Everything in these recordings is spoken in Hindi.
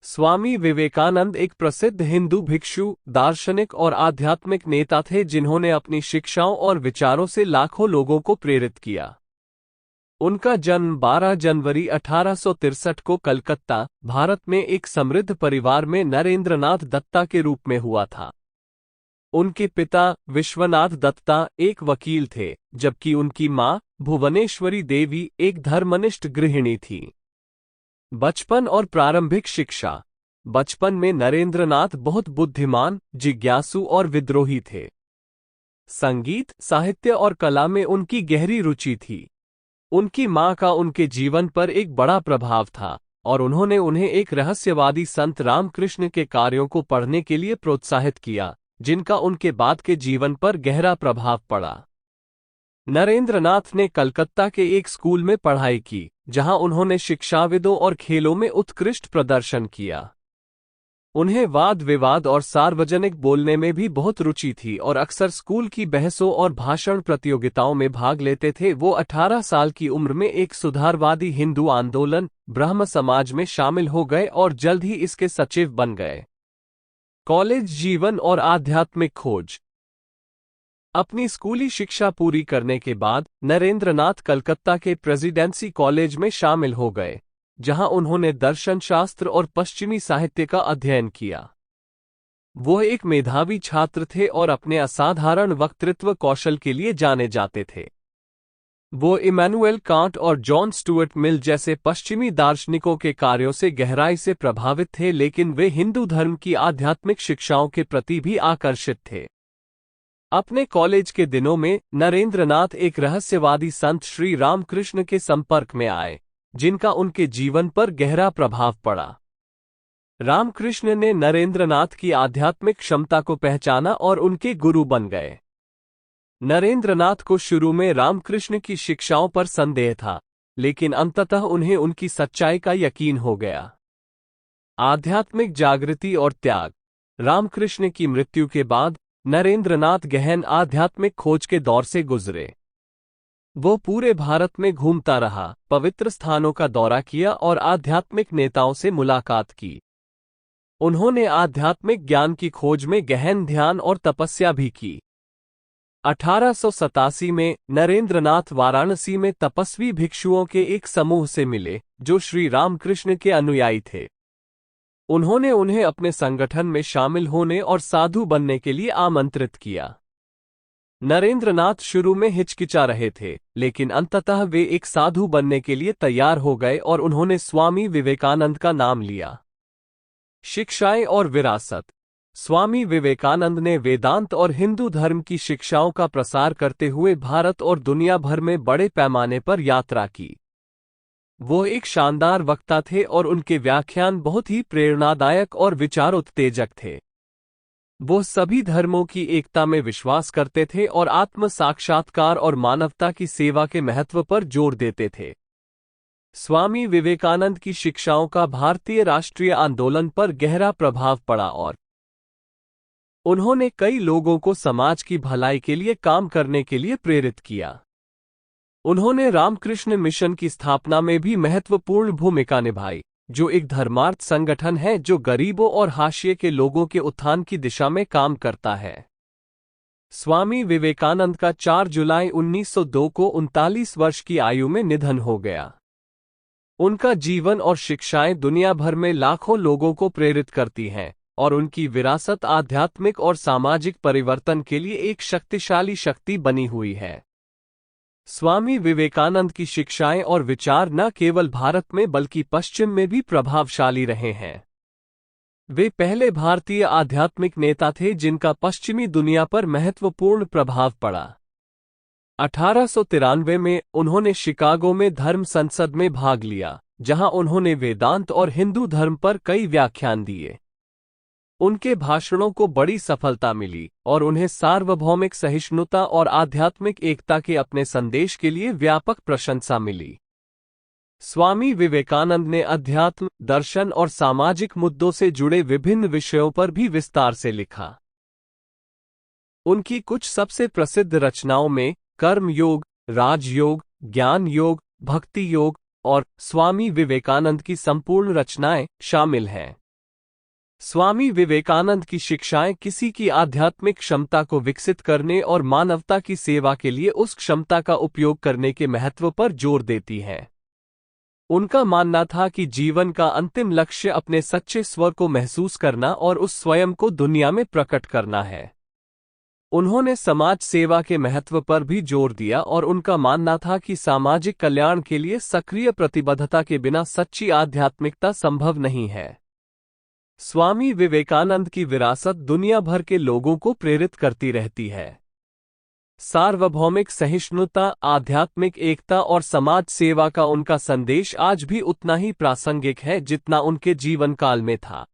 स्वामी विवेकानंद एक प्रसिद्ध हिंदू भिक्षु, दार्शनिक और आध्यात्मिक नेता थे जिन्होंने अपनी शिक्षाओं और विचारों से लाखों लोगों को प्रेरित किया। उनका जन्म 12 जनवरी 1863 को कलकत्ता, भारत में एक समृद्ध परिवार में नरेंद्रनाथ दत्ता के रूप में हुआ था। उनके पिता विश्वनाथ दत्ता एक वकील थे, जबकि उनकी मां भुवनेश्वरी देवी एक धर्मनिष्ठ गृहिणी थी। बचपन और प्रारंभिक शिक्षा। बचपन में नरेंद्रनाथ बहुत बुद्धिमान, जिज्ञासु और विद्रोही थे। संगीत, साहित्य और कला में उनकी गहरी रुचि थी। उनकी मां का उनके जीवन पर एक बड़ा प्रभाव था और उन्होंने उन्हें एक रहस्यवादी संत रामकृष्ण के कार्यों को पढ़ने के लिए प्रोत्साहित किया, जिनका उनके बाद के जीवन पर गहरा प्रभाव पड़ा। नरेंद्रनाथ ने कलकत्ता के एक स्कूल में पढ़ाई की, जहां उन्होंने शिक्षाविदों और खेलों में उत्कृष्ट प्रदर्शन किया। उन्हें वाद विवाद और सार्वजनिक बोलने में भी बहुत रुचि थी और अक्सर स्कूल की बहसों और भाषण प्रतियोगिताओं में भाग लेते थे। वो 18 साल की उम्र में एक सुधारवादी हिंदू आंदोलन, ब्रह्म समाज में शामिल हो गए और जल्द ही इसके सचिव बन गए। कॉलेज जीवन और आध्यात्मिक खोज। अपनी स्कूली शिक्षा पूरी करने के बाद नरेंद्रनाथ कलकत्ता के प्रेसिडेंसी कॉलेज में शामिल हो गए, जहां उन्होंने दर्शनशास्त्र और पश्चिमी साहित्य का अध्ययन किया। वो एक मेधावी छात्र थे और अपने असाधारण वक्तृत्व कौशल के लिए जाने जाते थे। वो इमैनुएल कांट और जॉन स्टुअर्ट मिल जैसे पश्चिमी दार्शनिकों के कार्यों से गहराई से प्रभावित थे, लेकिन वे हिंदू धर्म की आध्यात्मिक शिक्षाओं के प्रति भी आकर्षित थे। अपने कॉलेज के दिनों में नरेंद्रनाथ एक रहस्यवादी संत श्री रामकृष्ण के संपर्क में आए, जिनका उनके जीवन पर गहरा प्रभाव पड़ा। रामकृष्ण ने नरेंद्रनाथ की आध्यात्मिक क्षमता को पहचाना और उनके गुरु बन गए। नरेंद्रनाथ को शुरू में रामकृष्ण की शिक्षाओं पर संदेह था, लेकिन अंततः उन्हें उनकी सच्चाई का यकीन हो गया। आध्यात्मिक जागृति और त्याग। रामकृष्ण की मृत्यु के बाद नरेंद्रनाथ गहन आध्यात्मिक खोज के दौर से गुजरे। वो पूरे भारत में घूमता रहा, पवित्र स्थानों का दौरा किया और आध्यात्मिक नेताओं से मुलाकात की। उन्होंने आध्यात्मिक ज्ञान की खोज में गहन ध्यान और तपस्या भी की। 1887 में नरेंद्रनाथ वाराणसी में तपस्वी भिक्षुओं के एक समूह से मिले, जो श्री रामकृष्ण के अनुयायी थे। उन्होंने उन्हें अपने संगठन में शामिल होने और साधु बनने के लिए आमंत्रित किया। नरेंद्रनाथ शुरू में हिचकिचा रहे थे, लेकिन अंततः वे एक साधु बनने के लिए तैयार हो गए और उन्होंने स्वामी विवेकानंद का नाम लिया। शिक्षाएं और विरासत। स्वामी विवेकानंद ने वेदांत और हिंदू धर्म की शिक्षाओं का प्रसार करते हुए भारत और दुनिया भर में बड़े पैमाने पर यात्रा की। वो एक शानदार वक्ता थे और उनके व्याख्यान बहुत ही प्रेरणादायक और विचारोत्तेजक थे। वो सभी धर्मों की एकता में विश्वास करते थे और आत्म साक्षात्कार और मानवता की सेवा के महत्व पर जोर देते थे। स्वामी विवेकानंद की शिक्षाओं का भारतीय राष्ट्रीय आंदोलन पर गहरा प्रभाव पड़ा और उन्होंने कई लोगों को समाज की भलाई के लिए काम करने के लिए प्रेरित किया। उन्होंने रामकृष्ण मिशन की स्थापना में भी महत्वपूर्ण भूमिका निभाई, जो एक धर्मार्थ संगठन है जो गरीबों और हाशिए के लोगों के उत्थान की दिशा में काम करता है। स्वामी विवेकानंद का 4 जुलाई 1902 को 39 वर्ष की आयु में निधन हो गया। उनका जीवन और शिक्षाएं दुनिया भर में लाखों लोगों को प्रेरित करती हैं और उनकी विरासत आध्यात्मिक और सामाजिक परिवर्तन के लिए एक शक्तिशाली शक्ति बनी हुई है। स्वामी विवेकानंद की शिक्षाएं और विचार न केवल भारत में बल्कि पश्चिम में भी प्रभावशाली रहे हैं। वे पहले भारतीय आध्यात्मिक नेता थे जिनका पश्चिमी दुनिया पर महत्वपूर्ण प्रभाव पड़ा। 1893 में उन्होंने शिकागो में धर्म संसद में भाग लिया, जहां उन्होंने वेदांत और हिंदू धर्म पर कई व्याख्यान दिए। उनके भाषणों को बड़ी सफलता मिली और उन्हें सार्वभौमिक सहिष्णुता और आध्यात्मिक एकता के अपने संदेश के लिए व्यापक प्रशंसा मिली। स्वामी विवेकानंद ने अध्यात्म, दर्शन और सामाजिक मुद्दों से जुड़े विभिन्न विषयों पर भी विस्तार से लिखा। उनकी कुछ सबसे प्रसिद्ध रचनाओं में कर्म योग, राजयोग, ज्ञान योग, भक्ति योग और स्वामी विवेकानंद की संपूर्ण रचनाएं शामिल हैं। स्वामी विवेकानंद की शिक्षाएं किसी की आध्यात्मिक क्षमता को विकसित करने और मानवता की सेवा के लिए उस क्षमता का उपयोग करने के महत्व पर जोर देती हैं। उनका मानना था कि जीवन का अंतिम लक्ष्य अपने सच्चे स्वर को महसूस करना और उस स्वयं को दुनिया में प्रकट करना है। उन्होंने समाज सेवा के महत्व पर भी जोर दिया और उनका मानना था कि सामाजिक कल्याण के लिए सक्रिय प्रतिबद्धता के बिना सच्ची आध्यात्मिकता संभव नहीं है। स्वामी विवेकानंद की विरासत दुनिया भर के लोगों को प्रेरित करती रहती है। सार्वभौमिक सहिष्णुता, आध्यात्मिक एकता और समाज सेवा का उनका संदेश आज भी उतना ही प्रासंगिक है जितना उनके जीवन काल में था।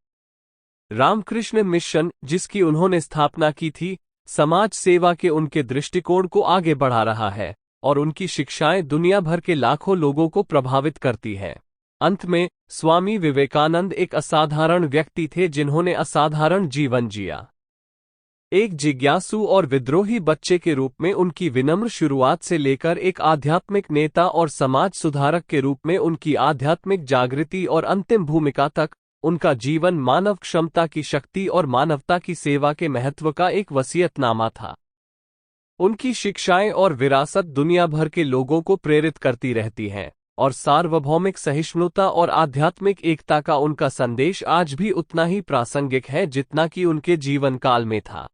रामकृष्ण मिशन, जिसकी उन्होंने स्थापना की थी, समाज सेवा के उनके दृष्टिकोण को आगे बढ़ा रहा है और उनकी शिक्षाएं दुनिया भर के लाखों लोगों को प्रभावित करती हैं। अंत में, स्वामी विवेकानंद एक असाधारण व्यक्ति थे जिन्होंने असाधारण जीवन जिया। एक जिज्ञासु और विद्रोही बच्चे के रूप में उनकी विनम्र शुरुआत से लेकर एक आध्यात्मिक नेता और समाज सुधारक के रूप में उनकी आध्यात्मिक जागृति और अंतिम भूमिका तक, उनका जीवन मानव क्षमता की शक्ति और मानवता की सेवा के महत्व का एक वसीयतनामा था। उनकी शिक्षाएं और विरासत दुनिया भर के लोगों को प्रेरित करती रहती हैं, और सार्वभौमिक सहिष्णुता और आध्यात्मिक एकता का उनका संदेश आज भी उतना ही प्रासंगिक है जितना कि उनके जीवन काल में था।